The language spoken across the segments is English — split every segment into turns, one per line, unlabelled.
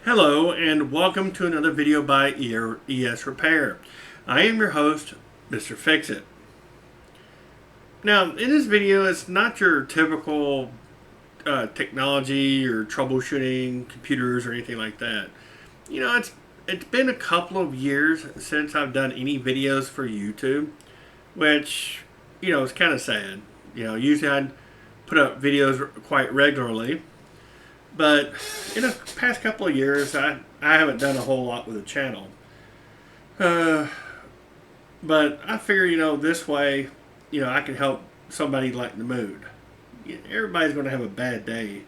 Hello and welcome to another video by ES Repair. I am your host, Mr. Fix-It. Now, in this video, it's not your typical technology or troubleshooting computers or anything like that. It's been a couple of years since I've done any videos for YouTube, which is kind of sad. Usually I'd put up videos quite regularly. But in the past couple of years, I haven't done a whole lot with the channel. But I figure, this way, I can help somebody lighten the mood. Everybody's going to have a bad day.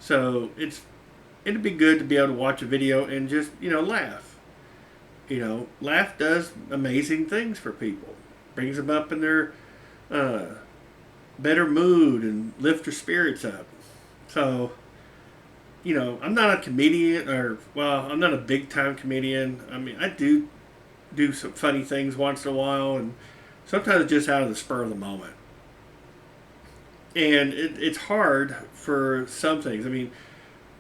So it'd be good to be able to watch a video and just, laugh. Laugh does amazing things for people. Brings them up in their better mood and lift their spirits up. So I'm not a comedian, I'm not a big time comedian. I mean, I do some funny things once in a while, and sometimes just out of the spur of the moment. And it's hard for some things. I mean,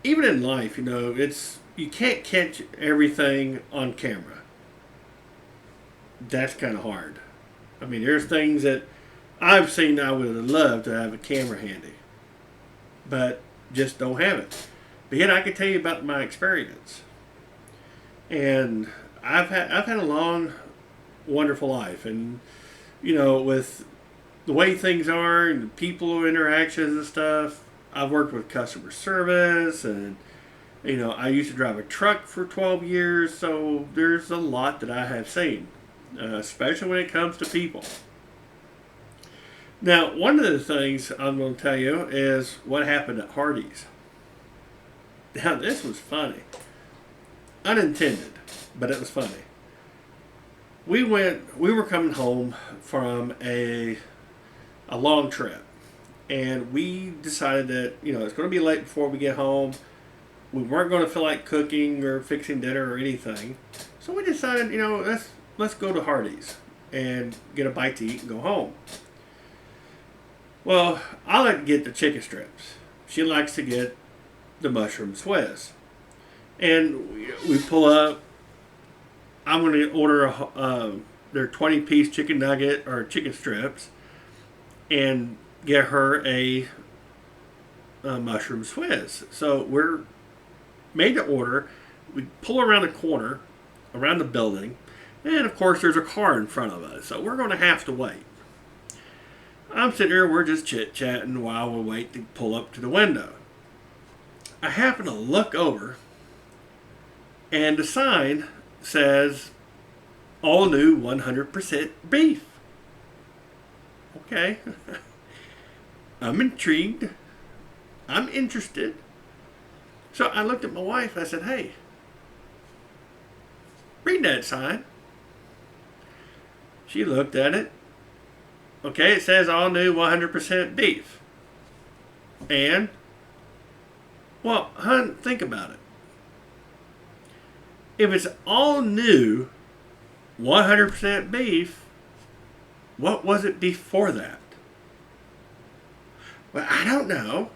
even in life, you can't catch everything on camera. That's kind of hard. I mean, there's things that I've seen I would have loved to have a camera handy, but just don't have it. But yet I can tell you about my experience. And I've had a long, wonderful life. And, with the way things are and people interactions and stuff, I've worked with customer service and, I used to drive a truck for 12 years. So there's a lot that I have seen, especially when it comes to people. Now, one of the things I'm going to tell you is what happened at Hardee's. Now, this was funny. Unintended, but it was funny. We were coming home from a long trip, and we decided that, it's going to be late before we get home. We weren't going to feel like cooking or fixing dinner or anything. So we decided, let's go to Hardee's and get a bite to eat and go home. Well, I like to get the chicken strips. She likes to get the mushroom Swiss. And we pull up. I'm going to order their 20-piece chicken nugget or chicken strips and get her a mushroom Swiss. So we're made to order. We pull around the corner, around the building, and of course there's a car in front of us. So we're going to have to wait. I'm sitting here, we're just chit-chatting while we wait to pull up to the window. I happen to look over, and the sign says, all new 100% beef. Okay. I'm intrigued. I'm interested. So I looked at my wife, I said, hey, read that sign. She looked at it. Okay, it says all new 100% beef. And well, hon, think about it. If it's all new, 100% beef, what was it before that? Well, I don't know.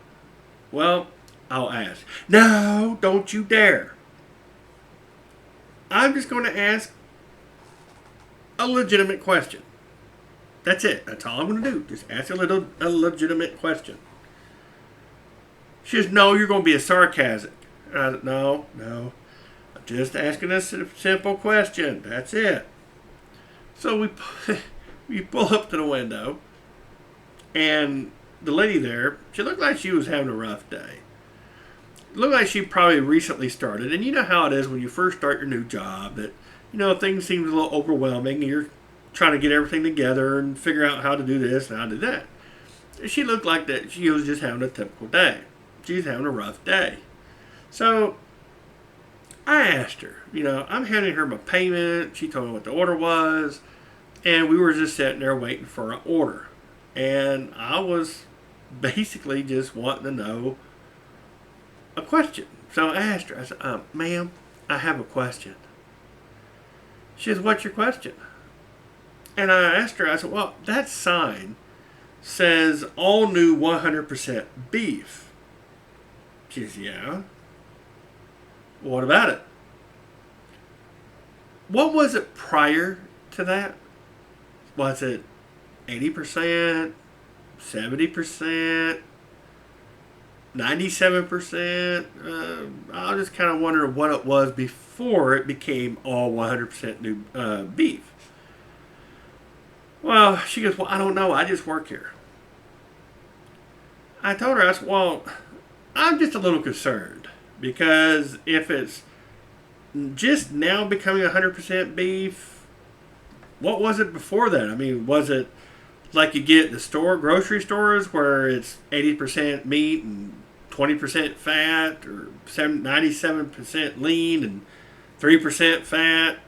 Well, I'll ask. No, don't you dare. I'm just going to ask a legitimate question. That's it. That's all I'm going to do. Just ask a legitimate question. She says, no, you're going to be a sarcastic. And I said, no. I'm just asking a simple question. That's it. So we pull up to the window, and the lady there, she looked like she was having a rough day. It looked like she probably recently started. And you know how it is when you first start your new job, that, things seem a little overwhelming, and you're trying to get everything together and figure out how to do this and how to do that. She looked like that she was just having a typical day. She's having a rough day. So I asked her, I'm handing her my payment. She told me what the order was. And we were just sitting there waiting for an order. And I was basically just wanting to know a question. So I asked her, I said, ma'am, I have a question. She says, what's your question? And I asked her, I said, well, that sign says all new 100% beef. She says, yeah. What about it? What was it prior to that? Was it 80%, 70%, 97%? I just kind of wonder what it was before it became all 100% new beef. Well, she goes, well, I don't know. I just work here. I told her, I said, well, I'm just a little concerned because if it's just now becoming 100% beef, what was it before that? I mean, was it like you get at the store, grocery stores, where it's 80% meat and 20% fat, or 97% lean and 3% fat?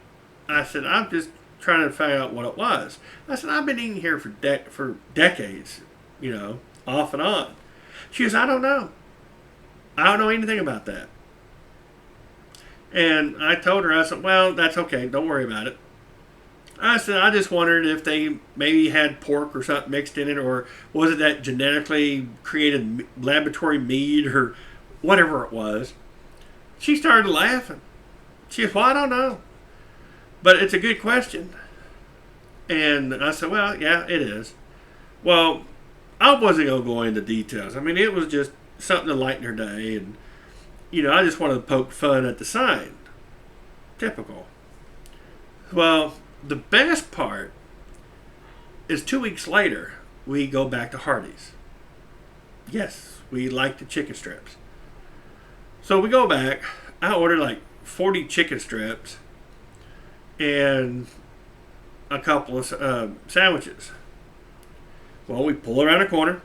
I said, I'm just trying to find out what it was. I said, I've been eating here for decades, off and on. She goes, I don't know. I don't know anything about that. And I told her, I said, well, that's okay. Don't worry about it. I said, I just wondered if they maybe had pork or something mixed in it, or was it that genetically created laboratory meat or whatever it was. She started laughing. She said, well, I don't know. But it's a good question. And I said, well, yeah, it is. Well, I wasn't going to go into details. I mean, it was just something to lighten her day. And, I just wanted to poke fun at the sign. Typical. Well, the best part is 2 weeks later, we go back to Hardee's. Yes, we like the chicken strips. So we go back. I ordered like 40 chicken strips and a couple of sandwiches. Well, we pull around a corner,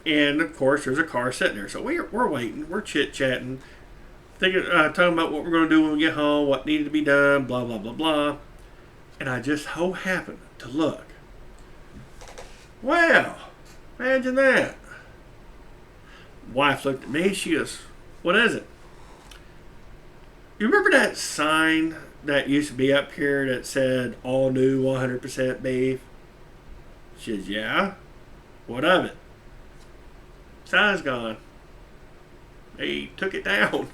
and of course, there's a car sitting there. So we're waiting, we're chit-chatting, thinking, talking about what we're going to do when we get home, what needed to be done, blah, blah, blah, blah. And I just so happened to look. Wow, imagine that. Wife looked at me, she goes, what is it? You remember that sign that used to be up here that said all new 100% beef? She says, yeah. What of it? Sign's gone. They took it down.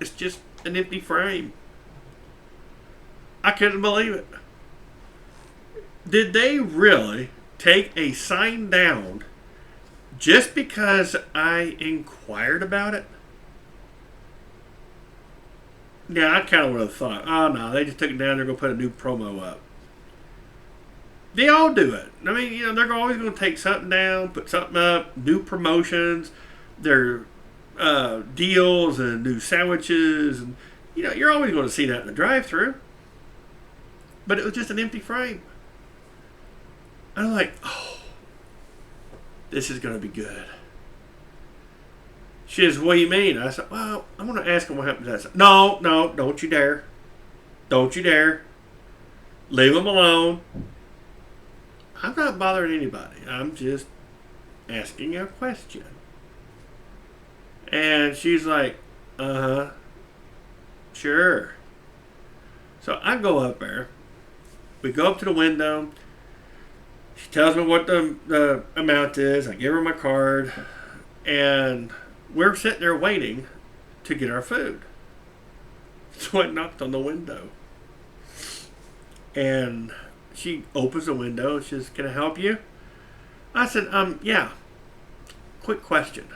It's just an empty frame. I couldn't believe it. Did they really take a sign down just because I inquired about it? Yeah, I kind of would have thought, oh no, they just took it down, they're going to put a new promo up. They all do it. I mean, they're always going to take something down, put something up, new promotions, their deals and new sandwiches. And, you're always going to see that in the drive-thru. But it was just an empty frame. I'm like, oh, this is going to be good. She says, what do you mean? I said, well, I'm going to ask him what happened to that. I said, no, don't you dare. Don't you dare. Leave them alone. I'm not bothering anybody. I'm just asking a question. And she's like, sure. So I go up there. We go up to the window. She tells me what the amount is. I give her my card. And we're sitting there waiting to get our food. So I knocked on the window. And she opens the window. She says, can I help you? I said, yeah. Quick question.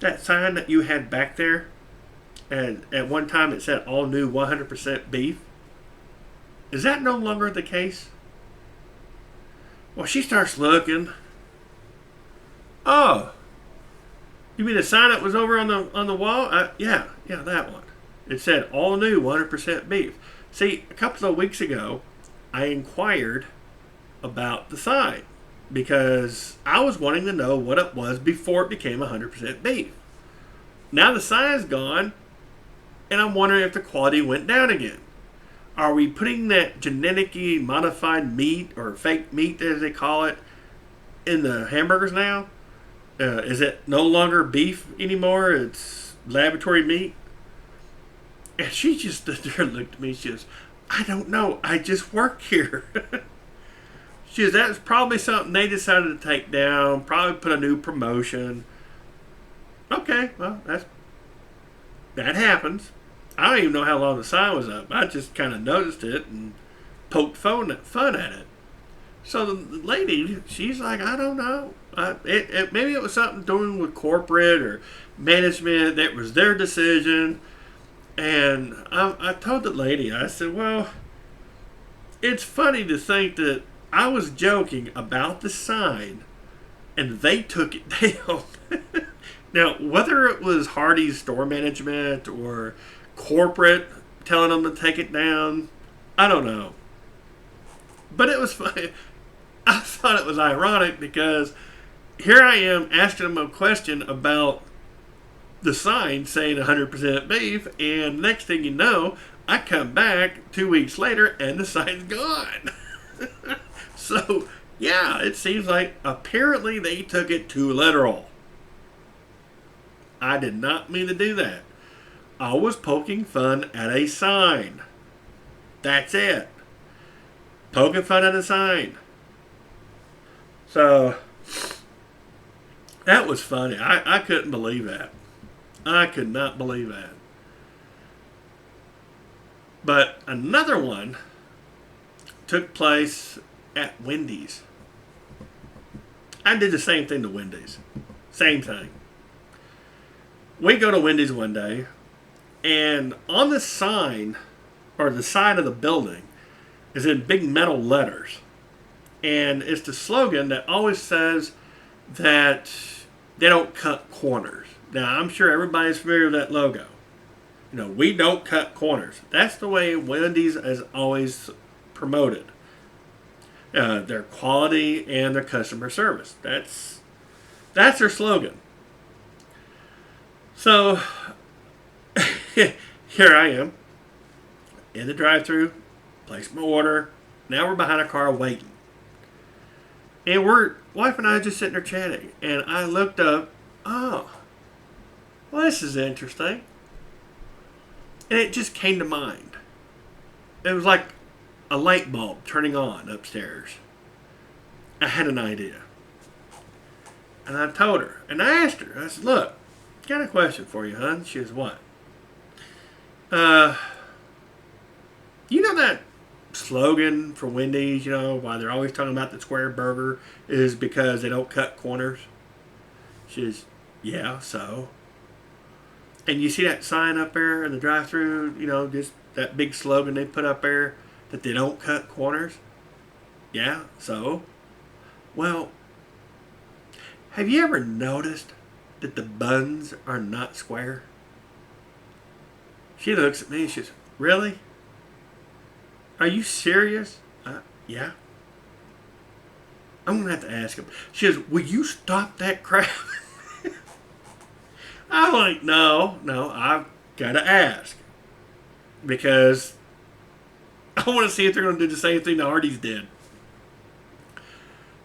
That sign that you had back there, and at one time it said all new 100% beef, is that no longer the case? Well, she starts looking. Oh, you mean the sign that was over on the wall? Yeah, that one. It said all new 100% beef. See, a couple of weeks ago, I inquired about the sign because I was wanting to know what it was before it became 100% beef. Now the sign's gone, and I'm wondering if the quality went down again. Are we putting that genetically modified meat, or fake meat as they call it, in the hamburgers now? Is it no longer beef anymore? It's laboratory meat? And she just stood there and looked at me. She goes, I don't know. I just work here. She says, that's probably something they decided to take down. Probably put a new promotion. Okay, well, that happens. I don't even know how long the sign was up. I just kind of noticed it and poked fun at it. So the lady, she's like, I don't know. Maybe it was something doing with corporate or management. That was their decision. And I told the lady, I said, well, it's funny to think that I was joking about the sign and they took it down. Now, whether it was Hardy's store management or corporate telling them to take it down, I don't know. But it was funny. I thought it was ironic because here I am asking them a question about the sign saying 100% beef, and next thing you know, I come back 2 weeks later and the sign's gone. So, yeah, it seems like apparently they took it too literal. I did not mean to do that. I was poking fun at a sign. That's it. Poking fun at a sign. So, that was funny. I couldn't believe that. I could not believe that. But another one took place at Wendy's. I did the same thing to Wendy's. Same thing. We go to Wendy's one day, and on the sign, or the side of the building, is in big metal letters. And it's the slogan that always says that they don't cut corners. Now, I'm sure everybody's familiar with that logo. You know, we don't cut corners. That's the way Wendy's has always promoted their quality and their customer service. That's their slogan. So, here I am in the drive-thru, placed my order. Now we're behind a car waiting. And wife and I just sitting there chatting. And I looked up, oh, well, this is interesting. And it just came to mind. It was like a light bulb turning on upstairs. I had an idea. And I told her, and I asked her, I said, look, got a question for you, hon. She was what? You know that slogan for Wendy's, you know, why they're always talking about the square burger is because they don't cut corners? She says, yeah, so. And you see that sign up there in the drive-thru, you know, just that big slogan they put up there that they don't cut corners? Yeah, so. Well, have you ever noticed that the buns are not square? She looks at me and she says, really? Are you serious? Yeah. I'm going to have to ask him. She says, will you stop that crap? I'm like, no, I've got to ask. Because I want to see if they're going to do the same thing the Hardee's did.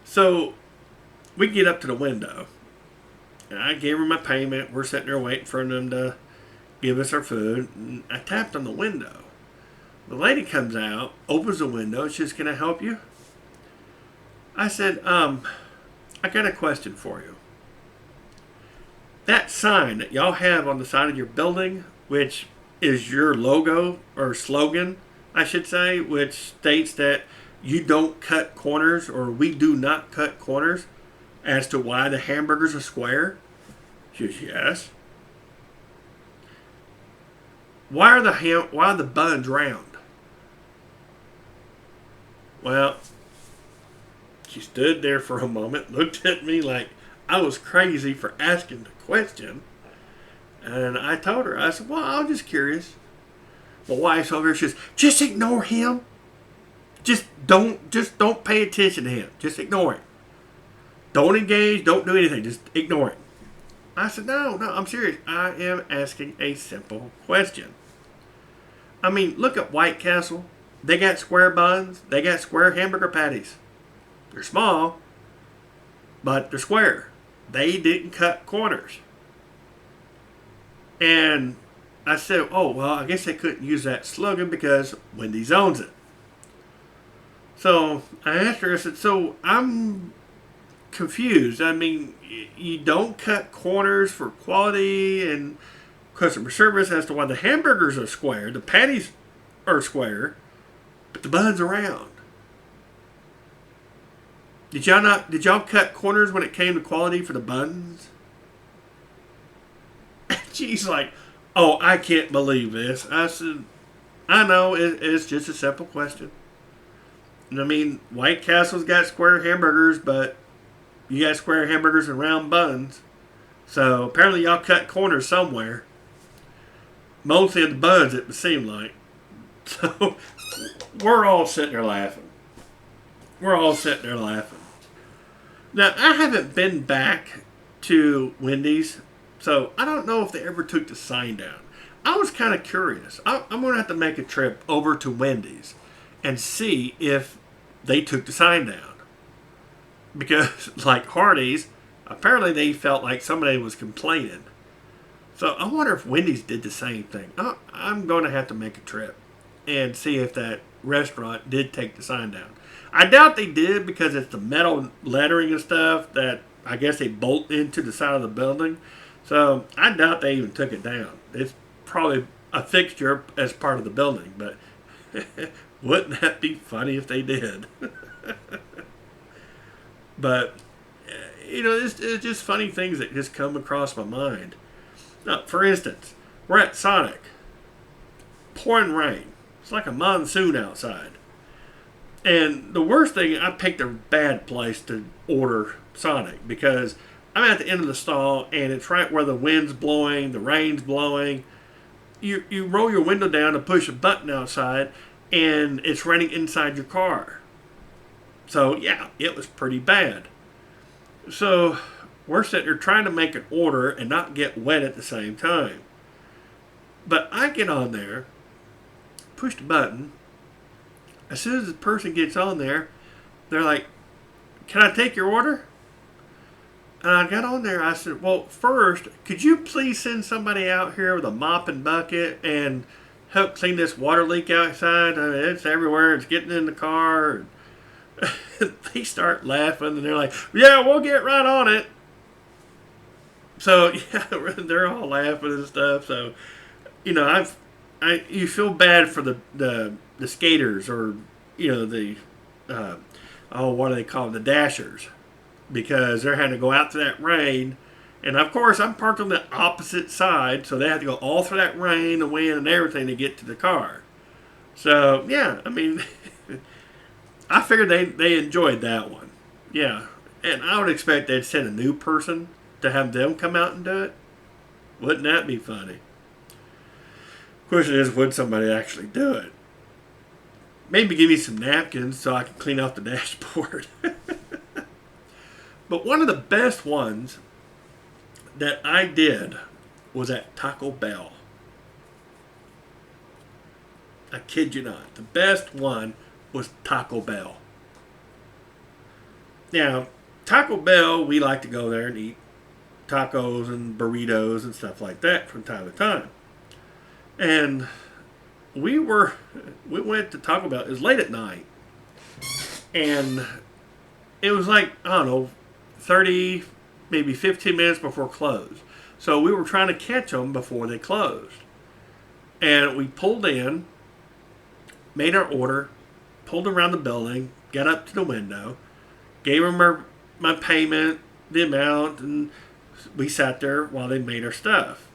So, we get up to the window. And I gave her my payment. We're sitting there waiting for them to give us our food. And I tapped on the window. The lady comes out, opens the window. She says, can I help you? I said, I got a question for you. That sign that y'all have on the side of your building, which is your logo or slogan, I should say, which states that you don't cut corners, or we do not cut corners, as to why the hamburgers are square? She says, yes. Why are the buns round? Well, she stood there for a moment, looked at me like I was crazy for asking the question. And I told her, I said, well, I'm just curious. My wife's over here, she says, just ignore him. Just don't pay attention to him. Just ignore him. Don't engage, don't do anything, just ignore him. I said, no, I'm serious. I am asking a simple question. I mean, look at White Castle. They got square buns. They got square hamburger patties. They're small, but they're square. They didn't cut corners. And I said, oh, well, I guess they couldn't use that slogan because Wendy's owns it. So I asked her, I said, so I'm confused. I mean, you don't cut corners for quality and customer service as to why the hamburgers are square, the patties are square, but the buns are round. Did y'all cut corners when it came to quality for the buns? She's like, oh, I can't believe this. I said, I know it's just a simple question. And I mean, White Castle's got square hamburgers, but you got square hamburgers and round buns. So apparently y'all cut corners somewhere. Mostly of the buns, it would seem like. So we're all sitting there laughing. We're all sitting there laughing. Now, I haven't been back to Wendy's, so I don't know if they ever took the sign down. I was kind of curious. I'm going to have to make a trip over to Wendy's and see if they took the sign down. Because, like Hardee's, apparently they felt like somebody was complaining. So I wonder if Wendy's did the same thing. I'm going to have to make a trip and see if that restaurant did take the sign down. I doubt they did because it's the metal lettering and stuff that I guess they bolt into the side of the building. So I doubt they even took it down. It's probably a fixture as part of the building, but wouldn't that be funny if they did? But, it's just funny things that just come across my mind. Now, for instance, we're at Sonic. Pouring rain. It's like a monsoon outside. And the worst thing, I picked a bad place to order Sonic because I'm at the end of the stall and it's right where the wind's blowing, the rain's blowing. You roll your window down to push a button outside and it's raining inside your car. So, yeah, it was pretty bad. So, we're sitting there trying to make an order and not get wet at the same time. But I get on there, push the button. As soon as the person gets on there, they're like, can I take your order? And I got on there. I said, well, first, could you please send somebody out here with a mop and bucket and help clean this water leak outside? I mean, it's everywhere. It's getting in the car. They start laughing and they're like, yeah, we'll get right on it. So, yeah, they're all laughing and stuff. So, you feel bad for the skaters or, the, what do they call them? The dashers. Because they're having to go out to that rain. And, of course, I'm parked on the opposite side. So they have to go all through that rain, the wind, and everything to get to the car. So, yeah, I mean, I figured they enjoyed that one. Yeah. And I would expect they'd send a new person to have them come out and do it. Wouldn't that be funny? Question is, would somebody actually do it? Maybe give me some napkins so I can clean off the dashboard. But one of the best ones that I did was at Taco Bell. I kid you not. The best one was Taco Bell. Now, Taco Bell, we like to go there and eat tacos and burritos and stuff like that from time to time. And we went to Taco Bell. It was late at night. And it was like, I don't know, 30, maybe 15 minutes before close. So we were trying to catch them before they closed. And we pulled in, made our order, pulled around the building, got up to the window, gave them my payment, the amount, and we sat there while they made our stuff.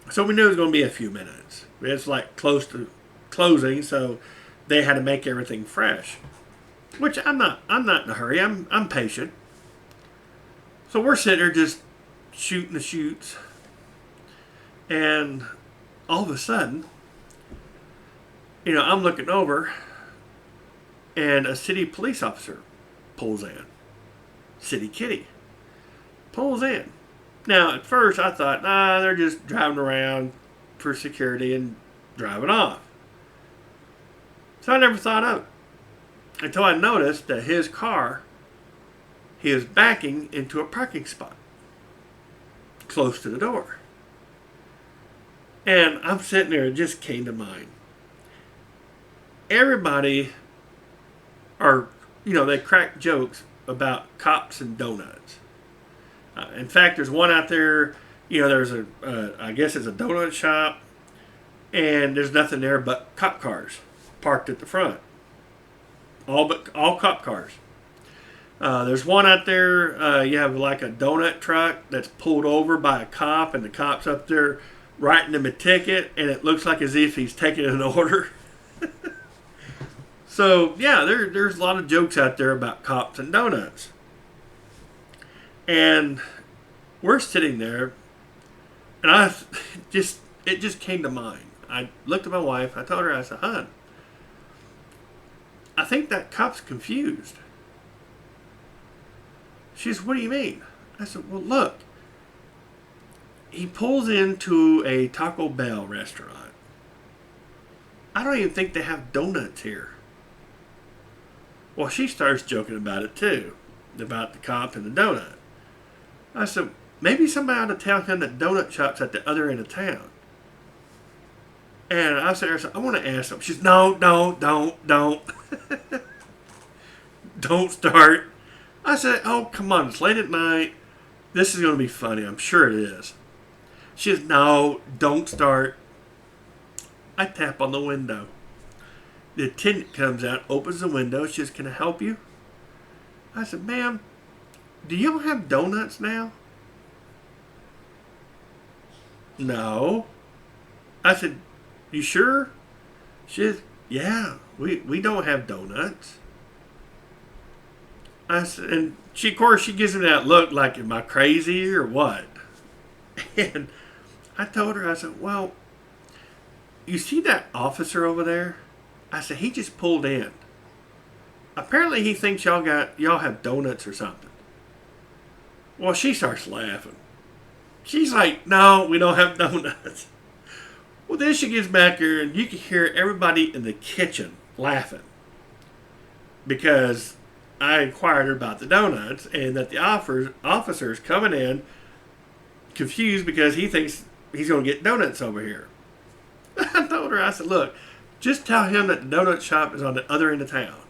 So we knew it was going to be a few minutes. It's like close to closing, so they had to make everything fresh. Which I'm not in a hurry. I'm patient. So we're sitting there just shooting the shoots. And all of a sudden, I'm looking over and a city police officer pulls in. City Kitty pulls in. Now, at first I thought, they're just driving around for security and driving off. So I never thought of it until I noticed that his car, he was backing into a parking spot close to the door. And I'm sitting there, it just came to mind. Everybody they crack jokes about cops and donuts. In fact, there's one out there, There's I guess it's a donut shop, and there's nothing there but cop cars parked at the front. All cop cars. There's one out there. You have like a donut truck that's pulled over by a cop, and the cop's up there writing him a ticket, and it looks like as if he's taking an order. So yeah, there's a lot of jokes out there about cops and donuts. And we're sitting there, and it just came to mind. I looked at my wife. I told her, I said, "Hon, I think that cop's confused." She said, "What do you mean?" I said, "Well, look. He pulls into a Taco Bell restaurant. I don't even think they have donuts here." Well, she starts joking about it too, about the cop and the donut. I said, "Maybe somebody ought to tell him that donut shop's at the other end of town." And I said, "I want to ask him." She said, "No, don't. Don't start." I said, "Oh, come on, it's late at night. This is going to be funny. I'm sure it is." She says, "No, don't start." I tap on the window. The attendant comes out, opens the window. She says, "Can I help you?" I said, "Ma'am, do y'all have donuts now?" "No." I said, "You sure?" She says, "Yeah, we don't have donuts." I said, and she, of course, she gives me that look like, am I crazy or what? And I told her, I said, "Well, you see that officer over there?" I said, "He just pulled in. Apparently he thinks y'all have donuts or something." Well, she starts laughing. She's like, "No, we don't have donuts." Well, then she gets back here, and you can hear everybody in the kitchen laughing because I inquired her about the donuts, and that the officer's coming in confused because he thinks he's going to get donuts over here. I told her, I said, "Look, just tell him that the donut shop is on the other end of town."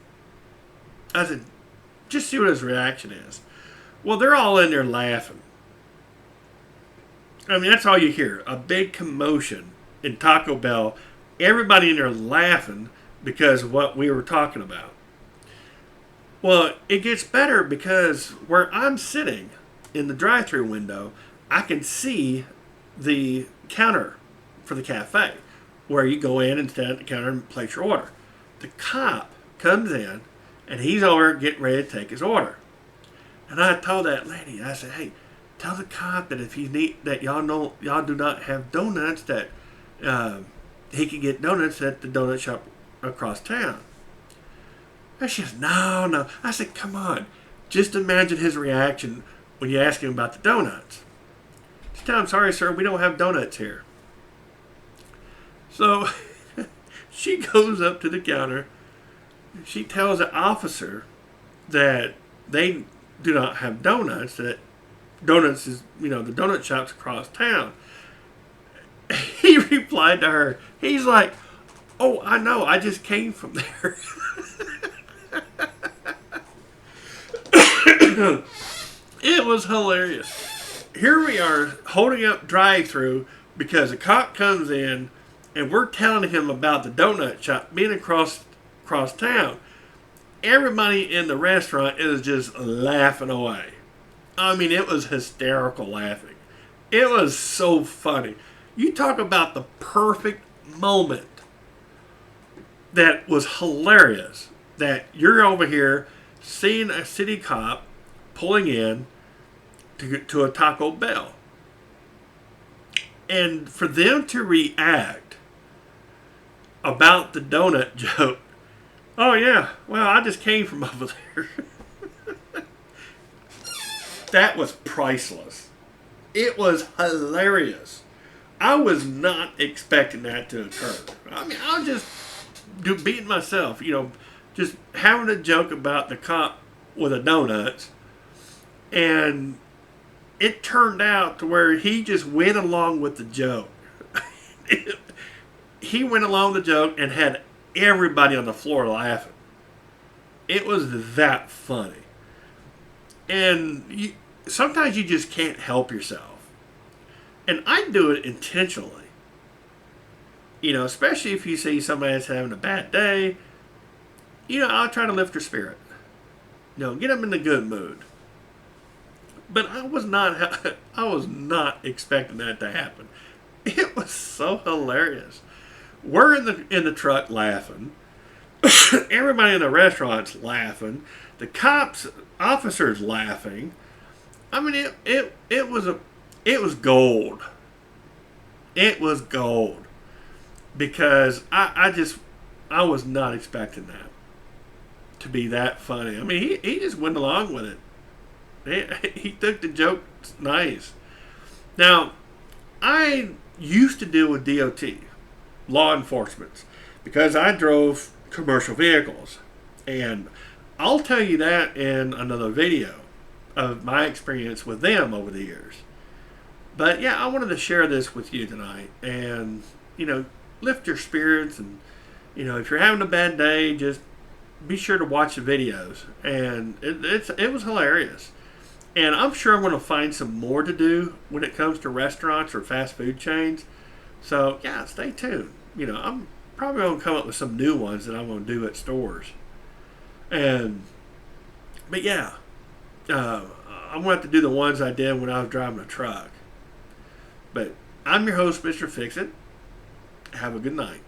I said, "Just see what his reaction is." Well, they're all in there laughing. I mean, that's all you hear. A big commotion in Taco Bell. Everybody in there laughing because of what we were talking about. Well, it gets better because where I'm sitting in the drive-thru window, I can see the counter for the cafe where you go in and stand at the counter and place your order. The cop comes in and he's over getting ready to take his order. And I told that lady, I said, "Hey, tell the cop that if he need that y'all do not have donuts, that he can get donuts at the donut shop across town." And she says, "No." I said, "Come on. Just imagine his reaction when you ask him about the donuts. Just tell him, 'Sorry, sir, we don't have donuts here.'" So she goes up to the counter. She tells the officer that they do not have donuts, that donuts is, the donut shop's across town. He replied to her, he's like, "Oh, I know, I just came from there." It was hilarious. Here we are holding up drive-thru because a cop comes in and we're telling him about the donut shop being across town. Everybody in the restaurant is just laughing away. I mean, it was hysterical laughing. It was so funny. You talk about the perfect moment that was hilarious. That you're over here seeing a city cop pulling in to a Taco Bell. And for them to react about the donut joke, "Oh yeah, well, I just came from over there." That was priceless. It was hilarious. I was not expecting that to occur. I mean, I was just beating myself, just having a joke about the cop with the donuts. And it turned out to where he just went along with the joke. He went along with the joke and had everybody on the floor laughing. It was that funny. And sometimes you just can't help yourself. And I do it intentionally. Especially if you see somebody that's having a bad day, I'll try to lift their spirit. Get them in a good mood. But I was not, I was not expecting that to happen. It was so hilarious. We're in the truck laughing. Everybody in the restaurant's laughing. The officers laughing. I mean, it was gold. It was gold because I was not expecting that to be that funny. I mean, he just went along with it. He took the joke nice. Now, I used to deal with DOT, law enforcement, because I drove commercial vehicles. And I'll tell you that in another video of my experience with them over the years. But yeah, I wanted to share this with you tonight and, lift your spirits. And, if you're having a bad day, just be sure to watch the videos. And it was hilarious. And I'm sure I'm going to find some more to do when it comes to restaurants or fast food chains. So, yeah, stay tuned. I'm probably going to come up with some new ones that I'm going to do at stores. But yeah, I'm going to have to do the ones I did when I was driving a truck. But I'm your host, Mr. Fix-It. Have a good night.